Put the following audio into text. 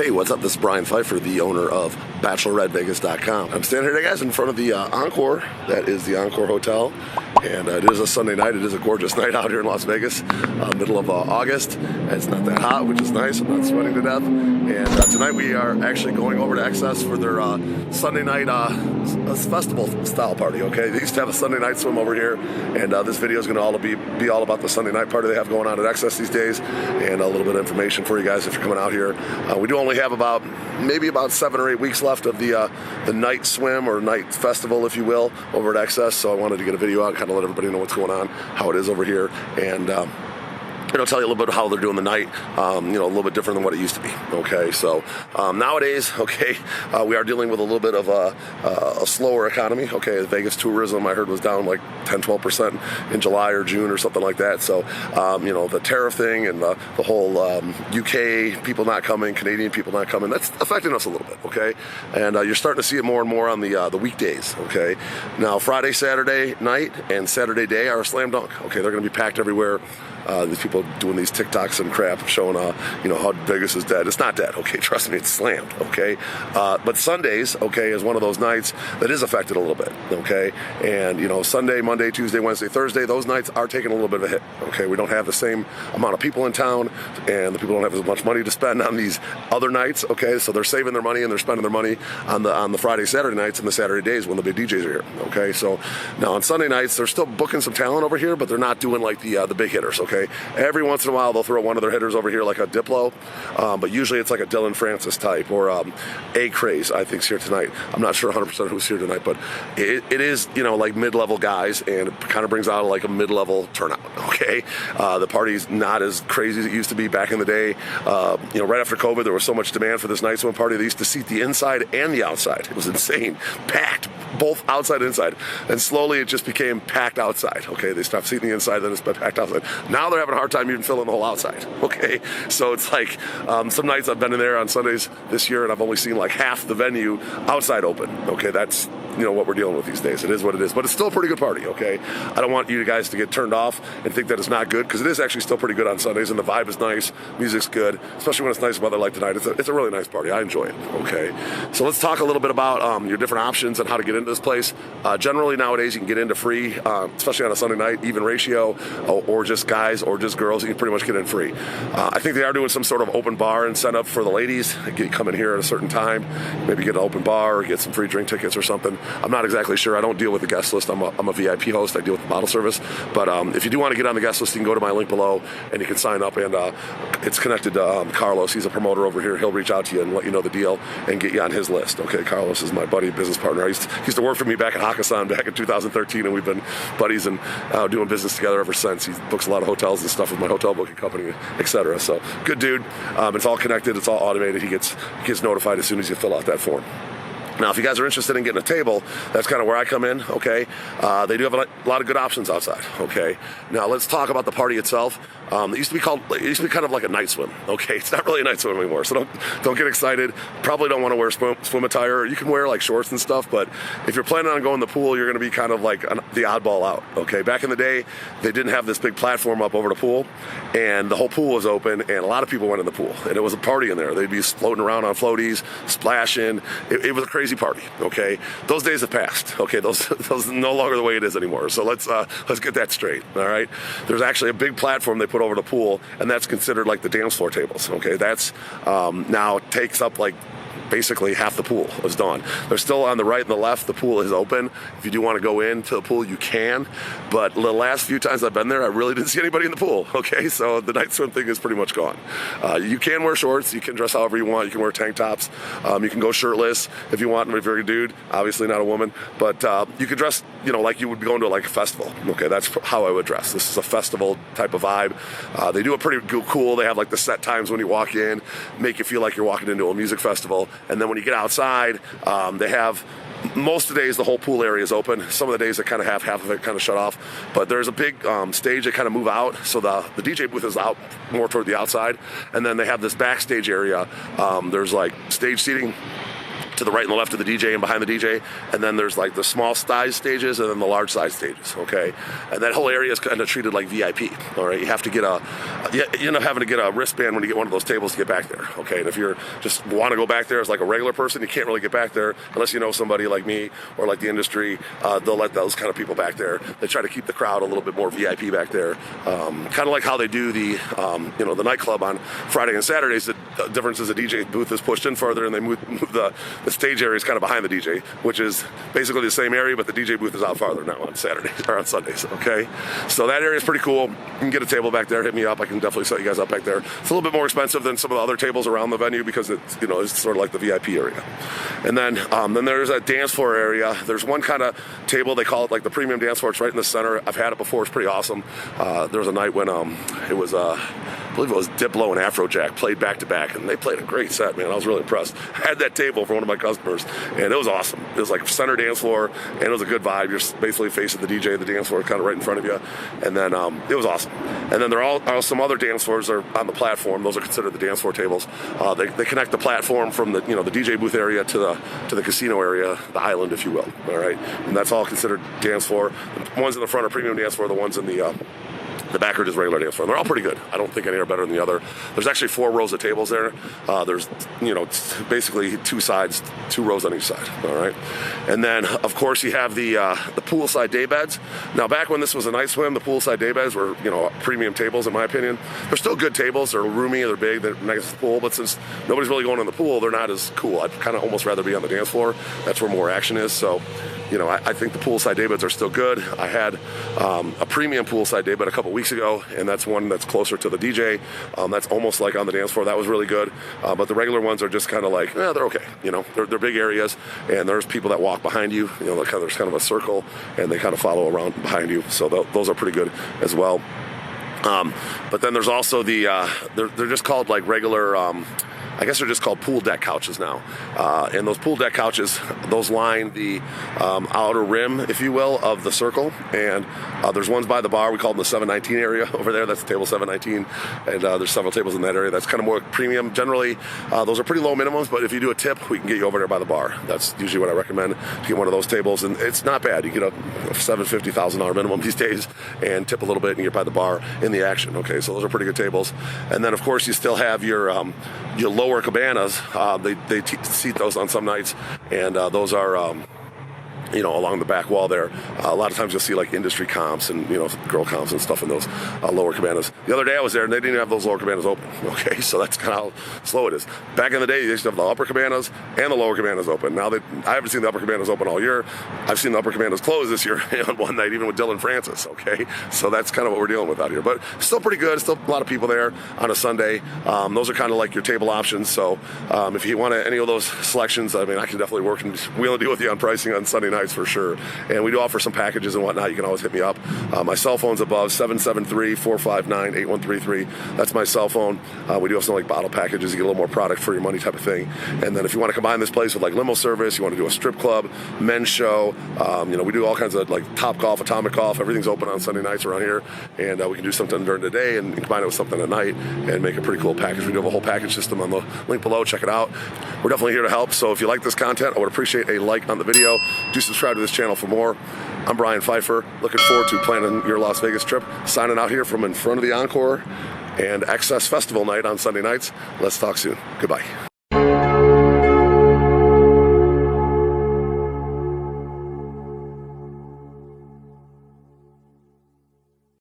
Hey, what's up? This is Brian Pfeiffer, the owner of Bachelorette I'm standing here today, guys, in front of the Encore. That is the Encore Hotel. And it is a Sunday night. It is a gorgeous night out here in Las Vegas, middle of August. It's not that hot, which is nice. I'm not sweating to death. And tonight we are actually going over to Excess for their Sunday night festival style party, okay? They used to have a Sunday night swim over here, and this video is going to be all about the Sunday night party they have going on at Excess these days, and a little bit of information for you guys if you're coming out here. We do only have maybe about 7 or 8 weeks left of the night swim or night festival, if you will, over at Excess, so I wanted to get a video out, kind of let everybody know what's going on, how it is over here, and tell you a little bit how they're doing the night, a little bit different than what it used to be, okay? So nowadays, okay, we are dealing with a little bit of a slower economy, okay? Vegas tourism, I heard, was down like 10-12% in July or June or something like that. So, the tariff thing and the whole UK people not coming, Canadian people not coming, that's affecting us a little bit, okay? And you're starting to see it more and more on the weekdays, okay? Now, Friday, Saturday night and Saturday day are a slam dunk, okay? They're going to be packed everywhere. These people doing these TikToks and crap showing, how Vegas is dead. It's not dead, okay? Trust me, it's slammed, okay? But Sundays, okay, is one of those nights that is affected a little bit, okay? And, Sunday, Monday, Tuesday, Wednesday, Thursday, those nights are taking a little bit of a hit, okay? We don't have the same amount of people in town, and the people don't have as much money to spend on these other nights, okay? So they're saving their money and they're spending their money on the Friday, Saturday nights and the Saturday days when the big DJs are here, okay? So now on Sunday nights, they're still booking some talent over here, but they're not doing like the big hitters, okay? Every once in a while, they'll throw one of their hitters over here like a Diplo, but usually it's like a Dylan Francis type or A Craze, I think, is here tonight. I'm not sure 100% who's here tonight, but it is, like mid-level guys, and it kind of brings out like a mid-level turnout, okay? The party's not as crazy as it used to be back in the day. Right after COVID, there was so much demand for this night swim party. They used to seat the inside and the outside. It was insane. Packed, both outside and inside. And slowly it just became packed outside, okay? They stopped seating the inside, then it's been packed outside. Now they're having a hard time even filling the whole outside, okay? So it's like some nights I've been in there on Sundays this year and I've only seen like half the venue outside open, okay? That's what we're dealing with these days. It is what it is, but it's still a pretty good party, okay? I don't want you guys to get turned off and think that it's not good, because it is actually still pretty good on Sundays, and the vibe is nice, music's good, especially when it's nice weather like tonight. It's a really nice party. I enjoy it, okay? So let's talk a little bit about your different options and how to get into this place. Generally nowadays you can get into free, especially on a Sunday night, even ratio, or just guys or just girls, you can pretty much get in free. I think they are doing some sort of open bar incentive for the ladies. Come in here at a certain time, maybe get an open bar or get some free drink tickets or something. I'm not exactly sure. I don't deal with the guest list. I'm a VIP host. I deal with the bottle service. But if you do want to get on the guest list, you can go to my link below and you can sign up. And it's connected to Carlos. He's a promoter over here. He'll reach out to you and let you know the deal and get you on his list. Okay, Carlos is my buddy, business partner. He used to work for me back at Hakkasan back in 2013, and we've been buddies and doing business together ever since. He books a lot of hotels and stuff with my hotel booking company, etc. So good dude. It's all connected. It's all automated. He gets notified as soon as you fill out that form. Now, if you guys are interested in getting a table, that's kind of where I come in, okay? They do have a lot of good options outside, okay? Now, let's talk about the party itself. It used to be kind of like a night swim, okay? It's not really a night swim anymore, so don't get excited. Probably don't want to wear swim attire. You can wear like shorts and stuff, but if you're planning on going in the pool, you're going to be kind of like the oddball out, okay? Back in the day, they didn't have this big platform up over the pool, and the whole pool was open, and a lot of people went in the pool, and it was a party in there. They'd be floating around on floaties, splashing. It was a crazy party, okay? Those days have passed, okay? Those are no longer the way it is anymore. So let's get that straight, all right? There's actually a big platform they put over the pool, and that's considered like the dance floor tables, okay? That's now takes up like basically half the pool is done. They're still on the right and the left. The pool is open. If you do want to go into the pool, you can. But the last few times I've been there, I really didn't see anybody in the pool. Okay, so the night swim thing is pretty much gone. You can wear shorts. You can dress however you want. You can wear tank tops. You can go shirtless if you want. If you're a dude, obviously not a woman, but you can dress, like you would be going to like a festival. Okay, that's how I would dress. This is a festival type of vibe. They do it pretty cool. They have like the set times when you walk in, make you feel like you're walking into a music festival. And then when you get outside, they have most of the days the whole pool area is open. Some of the days they kind of have half of it kind of shut off. But there's a big stage they kind of move out, so the DJ booth is out more toward the outside. And then they have this backstage area. There's like stage seating to the right and the left of the DJ and behind the DJ, and then there's like the small size stages and then the large size stages, okay? And that whole area is kind of treated like VIP, all right? You have to get you end up having to get a wristband when you get one of those tables to get back there, okay? And if you're just want to go back there as like a regular person, you can't really get back there unless you know somebody like me or like the industry. They'll let those kind of people back there. They try to keep the crowd a little bit more VIP back there, kind of like how they do the the nightclub on Friday and Saturdays. The difference is the DJ booth is pushed in further, and they move the stage area is kind of behind the DJ, which is basically the same area, but the DJ booth is out farther now on Saturdays or on Sundays, okay? So that area is pretty cool. You can get a table back there, hit me up. I can definitely set you guys up back there. It's a little bit more expensive than some of the other tables around the venue because it's sort of like the VIP area. And then there's a dance floor area. There's one kind of table, they call it like the premium dance floor. It's right in the center. I've had it before. It's pretty awesome. There was a night when it was I believe it was Diplo and Afrojack played back to back, and they played a great set, man. I was really impressed. I had that table for one of my customers, and it was awesome. It was like center dance floor, and it was a good vibe. You're basically facing the DJ, the dance floor kind of right in front of you, and then it was awesome. And then there are some other dance floors that are on the platform. Those are considered the dance floor tables. They connect the platform from the the DJ booth area to the casino area, the island, if you will. All right, and that's all considered dance floor. The ones in the front are premium dance floor. The ones in the back are just regular dance floor. They're all pretty good. I don't think any are better than the other. There's actually 4 rows of tables there. There's, basically 2 sides, 2 rows on each side. All right. And then, of course, you have the poolside daybeds. Now, back when this was a night swim, the poolside daybeds were, premium tables, in my opinion. They're still good tables. They're roomy. They're big. They're next to the pool. But since nobody's really going in the pool, they're not as cool. I'd kind of almost rather be on the dance floor. That's where more action is. So, I think the poolside daybeds are still good. I had a premium poolside daybed a couple weeks ago, and that's one that's closer to the DJ. That's almost like on the dance floor. That was really good. But the regular ones are just kind of like, they're okay. They're big areas, and there's people that walk behind you. There's kind of a circle, and they kind of follow around behind you. So those are pretty good as well. But then there's also they're just called like regular. I guess they're just called pool deck couches now. And those pool deck couches, those line the outer rim, if you will, of the circle. And there's ones by the bar. We call them the 719 area over there. That's table 719. And there's several tables in that area. That's kind of more premium. Generally, those are pretty low minimums, but if you do a tip, we can get you over there by the bar. That's usually what I recommend, to get one of those tables. And it's not bad. You get a $750,000 minimum these days and tip a little bit and you're by the bar in the action. Okay, so those are pretty good tables. And then, of course, you still have your lower cabanas. They seat those on some nights, and those are along the back wall there. A lot of times you'll see like industry comps and girl comps and stuff in those lower cabanas. The other day I was there and they didn't even have those lower cabanas open. Okay, so that's kind of how slow it is. Back in the day, they used to have the upper cabanas and the lower cabanas open. Now I haven't seen the upper cabanas open all year. I've seen the upper cabanas close this year on one night, even with Dylan Francis. Okay, so that's kind of what we're dealing with out here. But still pretty good. Still a lot of people there on a Sunday. Those are kind of like your table options. So if you want any of those selections, I can definitely work and wheel and deal with you on pricing on Sunday nights for sure. And we do offer some packages and whatnot. You can always hit me up. My cell phone's above, 773-459-8133. That's my cell phone. We do have some like bottle packages. You get a little more product for your money type of thing. And then if you want to combine this place with like limo service, you want to do a strip club, men's show, we do all kinds of like Top Golf, Atomic Golf. Everything's open on Sunday nights around here. And we can do something during the day and combine it with something at night and make a pretty cool package. We do have a whole package system on the link below. Check it out. We're definitely here to help. So if you like this content, I would appreciate a like on the video. Do subscribe to this channel for more. I'm Brian Pfeiffer. Looking forward to planning your Las Vegas trip. Signing out here from in front of the Encore and Excess Festival night on Sunday nights. Let's talk soon. Goodbye.